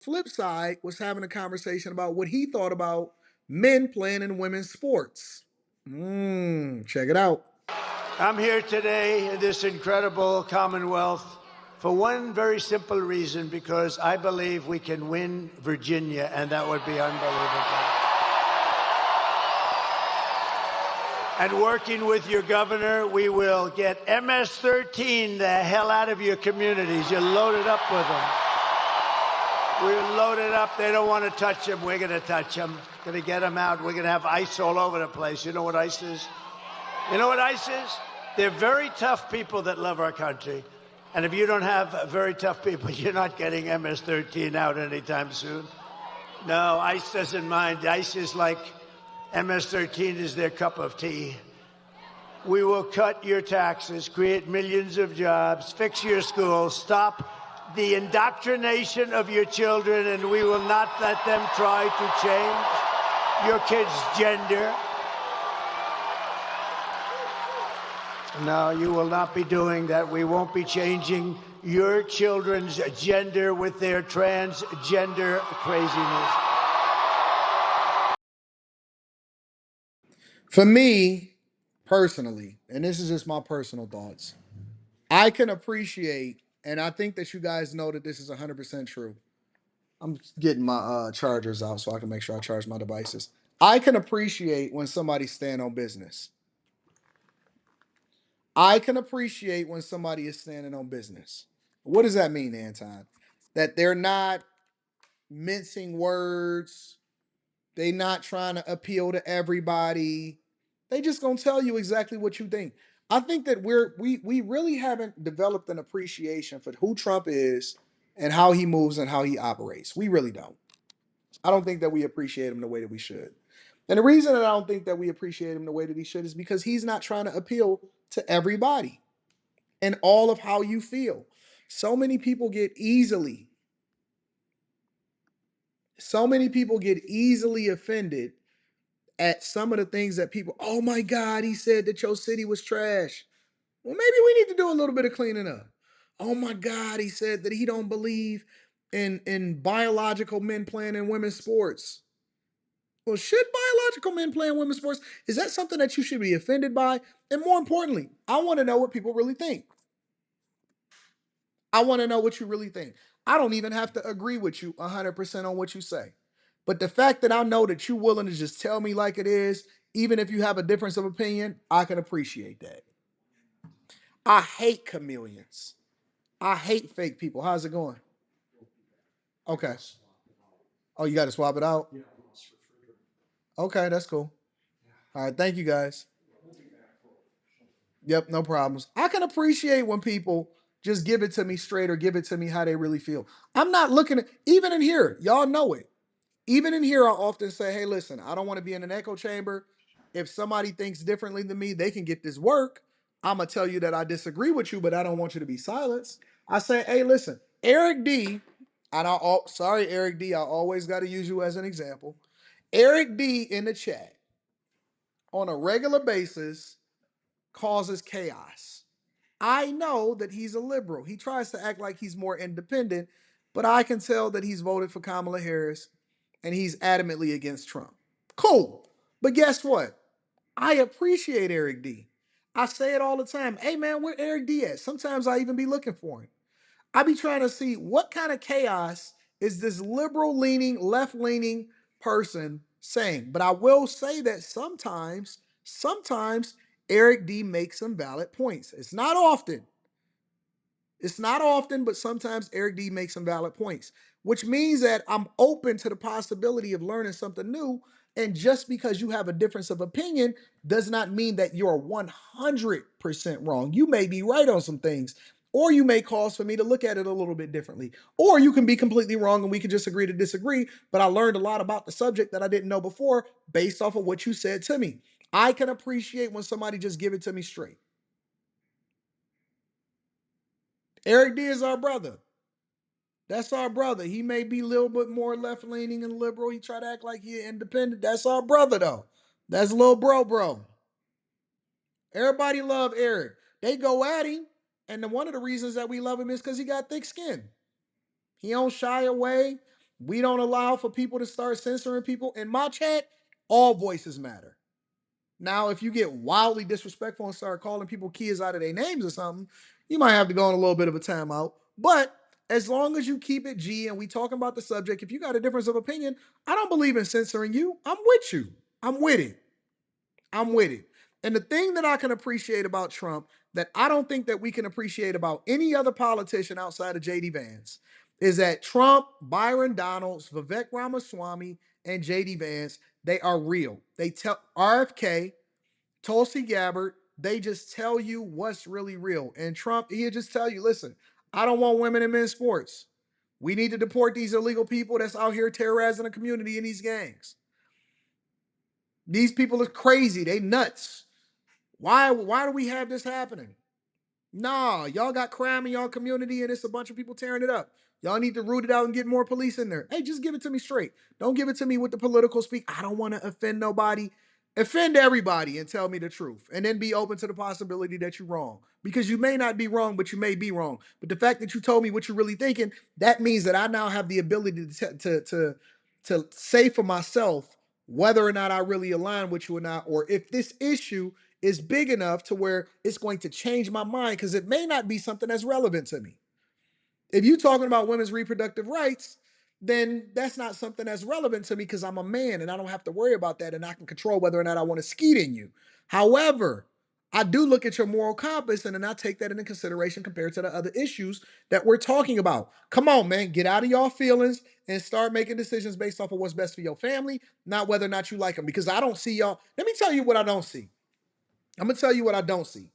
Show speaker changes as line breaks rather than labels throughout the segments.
Flip side was having a conversation about what he thought about men playing in women's sports. Check it out.
I'm here today in this incredible Commonwealth for one very simple reason, because I believe we can win Virginia, and that would be unbelievable. And working with your governor, we will get MS-13 the hell out of your communities. You're loaded up with them. We're loaded up. They don't want to touch them. We're going to touch them. Going to get them out. We're going to have ICE all over the place. You know what ICE is? You know what ICE is? They're very tough people that love our country. And if you don't have very tough people, you're not getting MS-13 out anytime soon. No, ICE doesn't mind. ICE is like MS-13 is their cup of tea. We will cut your taxes, create millions of jobs, fix your schools, stop the indoctrination of your children, and we will not let them try to change your kids' gender. No, you will not be doing that. We won't be changing your children's gender with their transgender craziness.
For me, personally, and this is just my personal thoughts, I can appreciate, and I think that you guys know that this is 100% true. I'm getting my chargers out so I can make sure I charge my devices. I can appreciate when somebody stand on business. I can appreciate when somebody is standing on business. What does that mean, Anton? That they're not mincing words. They not trying to appeal to everybody. They just gonna tell you exactly what you think. I think that we really haven't developed an appreciation for who Trump is and how he moves and how he operates. We really don't. I don't think that we appreciate him the way that we should. And the reason that I don't think that we appreciate him the way that he should is because he's not trying to appeal to everybody and all of how you feel. So many people get easily, so many people get easily offended at some of the things that people, oh my God, he said that your city was trash. Well, maybe we need to do a little bit of cleaning up. Oh my God, he said that he don't believe in biological men playing in women's sports. Well, should biological men play in women's sports? Is that something that you should be offended by? And more importantly, I want to know what people really think. I want to know what you really think. I don't even have to agree with you 100% on what you say. But the fact that I know that you're willing to just tell me like it is, even if you have a difference of opinion, I can appreciate that. I hate chameleons. I hate fake people. How's it going? Okay. Oh, you got to swap it out? Okay, that's cool. All right, thank you guys. Yep, no problems. I can appreciate when people just give it to me straight or give it to me how they really feel. I'm not looking at, even in here, y'all know it. Even in here, I often say, hey, listen, I don't want to be in an echo chamber. If somebody thinks differently than me, they can get this work. I'm going to tell you that I disagree with you, but I don't want you to be silenced. I say, hey, listen, Eric D, and sorry, Eric D, I always got to use you as an example. Eric D in the chat on a regular basis causes chaos. I know that he's a liberal. He tries to act like he's more independent, but I can tell that he's voted for Kamala Harris and he's adamantly against Trump. Cool. But guess what? I appreciate Eric D. I say it all the time. Hey man, where Eric D at? Sometimes I even be looking for him. I be trying to see what kind of chaos is this liberal leaning, left leaning person saying. But I will say that sometimes Eric D makes some valid points. It's not often. It's not often, but sometimes Eric D makes some valid points, which means that I'm open to the possibility of learning something new. And just because you have a difference of opinion does not mean that you're 100% wrong. You may be right on some things, or you may cause for me to look at it a little bit differently. Or you can be completely wrong and we can just agree to disagree. But I learned a lot about the subject that I didn't know before based off of what you said to me. I can appreciate when somebody just give it to me straight. Eric D is our brother. That's our brother. He may be a little bit more left leaning and liberal. He try to act like he independent. That's our brother though. That's little bro. Everybody love Eric. They go at him, and one of the reasons that we love him is because he got thick skin. He don't shy away. We don't allow for people to start censoring people. In my chat, all voices matter. Now, if you get wildly disrespectful and start calling people kids out of their names or something, you might have to go on a little bit of a timeout. But as long as you keep it G and we talking about the subject, if you got a difference of opinion, I don't believe in censoring you. I'm with you. I'm with it. I'm with it. And the thing that I can appreciate about Trump that I don't think that we can appreciate about any other politician outside of JD Vance is that Trump, Byron Donalds, Vivek Ramaswamy, and JD Vance, they are real. They tell RFK, Tulsi Gabbard, they just tell you what's really real. And Trump, he'll just tell you, listen, I don't want women in men's sports. We need to deport these illegal people that's out here terrorizing the community in these gangs. These people are crazy. They nuts. Why do we have this happening? Nah, y'all got crime in y'all community and it's a bunch of people tearing it up. Y'all need to root it out and get more police in there. Hey, just give it to me straight. Don't give it to me with the political speak. I don't want to offend nobody. Offend everybody and tell me the truth. And then be open to the possibility that you're wrong. Because you may not be wrong, but you may be wrong. But the fact that you told me what you're really thinking, that means that I now have the ability to say for myself whether or not I really align with you or not, or if this issue is big enough to where it's going to change my mind because it may not be something that's relevant to me. If you're talking about women's reproductive rights, then that's not something that's relevant to me because I'm a man and I don't have to worry about that and I can control whether or not I want to skeet in you. However, I do look at your moral compass and then I take that into consideration compared to the other issues that we're talking about. Come on, man, get out of y'all feelings and start making decisions based off of what's best for your family, not whether or not you like them. Because I don't see y'all. Let me tell you what I don't see. I'm gonna tell you what I don't see.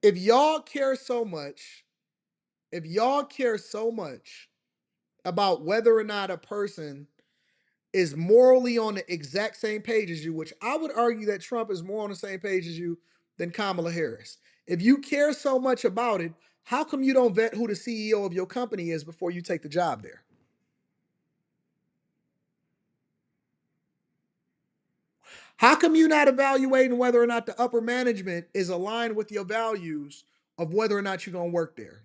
If y'all care so much, if y'all care so much about whether or not a person is morally on the exact same page as you, which I would argue that Trump is more on the same page as you than Kamala Harris. If you care so much about it, how come you don't vet who the CEO of your company is before you take the job there? How come you're not evaluating whether or not the upper management is aligned with your values of whether or not you're going to work there?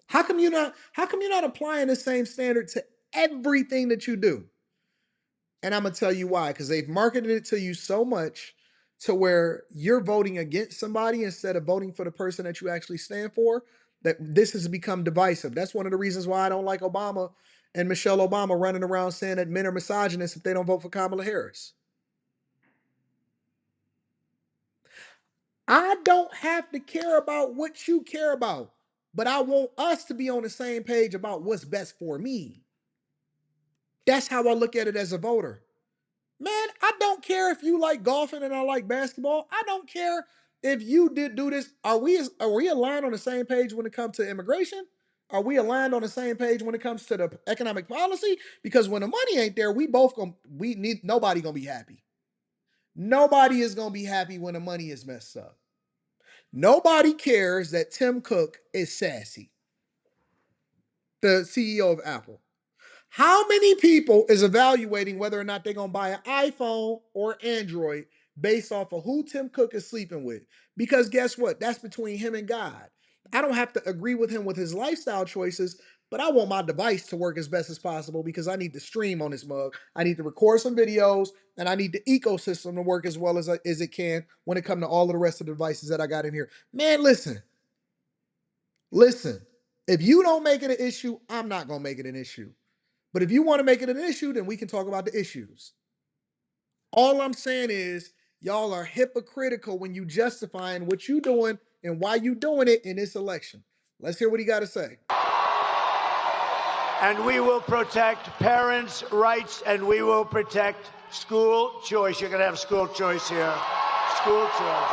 How come you're not applying the same standard to everything that you do? And I'm gonna tell you why, because they've marketed it to you so much to where you're voting against somebody instead of voting for the person that you actually stand for, that this has become divisive. That's one of the reasons why I don't like Obama and Michelle Obama running around saying that men are misogynists if they don't vote for Kamala Harris. I don't have to care about what you care about, but I want us to be on the same page about what's best for me. That's how I look at it as a voter. Man, I don't care if you like golfing and I like basketball. I don't care if you did do this. Are we aligned on the same page when it comes to immigration? Are we aligned on the same page when it comes to the economic policy? Because when the money ain't there, we need nobody gonna be happy. Nobody is gonna be happy when the money is messed up. Nobody cares that Tim Cook is sassy, the CEO of Apple. How many people is evaluating whether or not they're gonna buy an iPhone or Android based off of who Tim Cook is sleeping with? Because guess what? That's between him and God. I don't have to agree with him with his lifestyle choices, but I want my device to work as best as possible because I need to stream on this mug. I need to record some videos, and I need the ecosystem to work as well as it can when it comes to all of the rest of the devices that I got in here. Man, listen. If you don't make it an issue, I'm not gonna make it an issue. But if you want to make it an issue, then we can talk about the issues. All I'm saying is y'all are hypocritical when you justifying what you doing and why you doing it in this election. Let's hear what he got to say.
And we will protect parents' rights and we will protect school choice. You're going to have school choice here. School choice.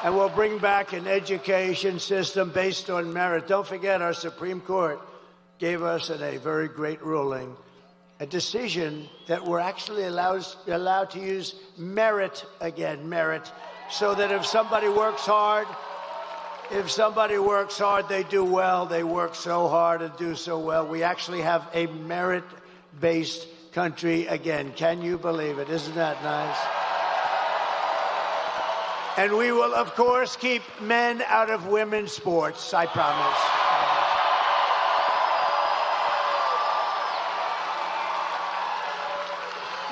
And we'll bring back an education system based on merit. Don't forget, our Supreme Court gave us in a very great ruling a decision that we're actually allowed to use merit again, merit, so that if somebody works hard, they do well. They work so hard and do so well. We actually have a merit-based country again. Can you believe it? Isn't that nice? And we will, of course, keep men out of women's sports, I promise.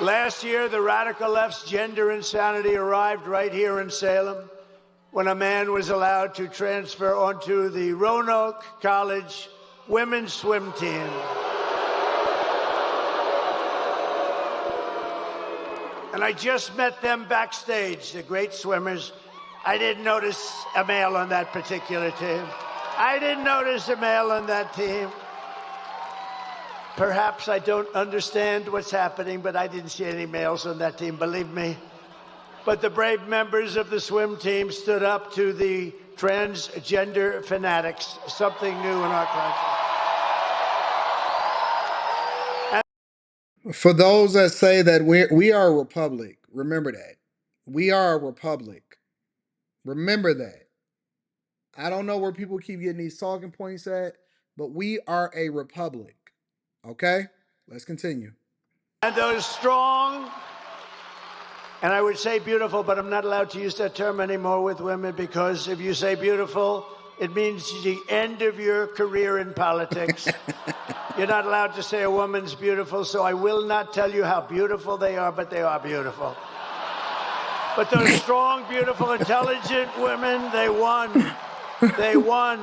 Last year, the radical left's gender insanity arrived right here in Salem when a man was allowed to transfer onto the Roanoke College women's swim team. And I just met them backstage, the great swimmers. I didn't notice a male on that particular team. I didn't notice a male on that team. Perhaps I don't understand what's happening, but I didn't see any males on that team, believe me. But the brave members of the swim team stood up to the transgender fanatics, something new in our country.
For those that say that we are a republic, remember that. We are a republic. Remember that. I don't know where people keep getting these talking points at, but we are a republic. Okay? Let's continue.
And those strong, and I would say beautiful, but I'm not allowed to use that term anymore with women, because if you say beautiful, it means the end of your career in politics. You're not allowed to say a woman's beautiful, so I will not tell you how beautiful they are, but they are beautiful. But those strong, beautiful, intelligent women, they won. They won.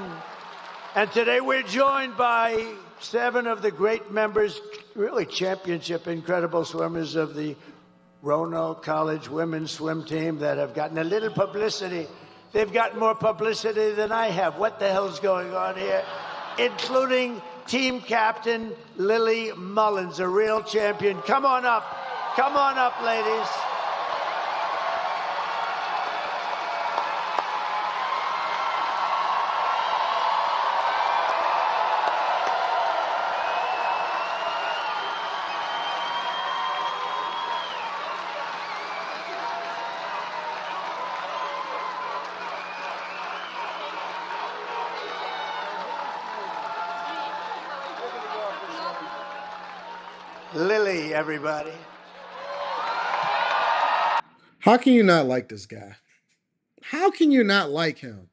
And today we're joined by 7 of the great members, really championship, incredible swimmers of the Roanoke College women's swim team that have gotten a little publicity. They've gotten more publicity than I have. What the hell's going on here? Including team captain Lily Mullins, a real champion. Come on up. Come on up, ladies. Lily, everybody.
How can you not like this guy? How can you not like him?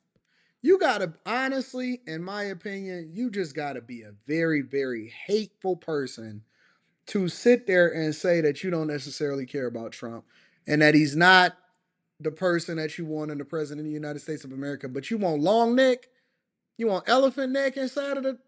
You gotta, honestly, in my opinion, you just gotta be a very, very hateful person to sit there and say that you don't necessarily care about Trump and that he's not the person that you want in the president of the United States of America, but you want long neck, you want elephant neck inside of the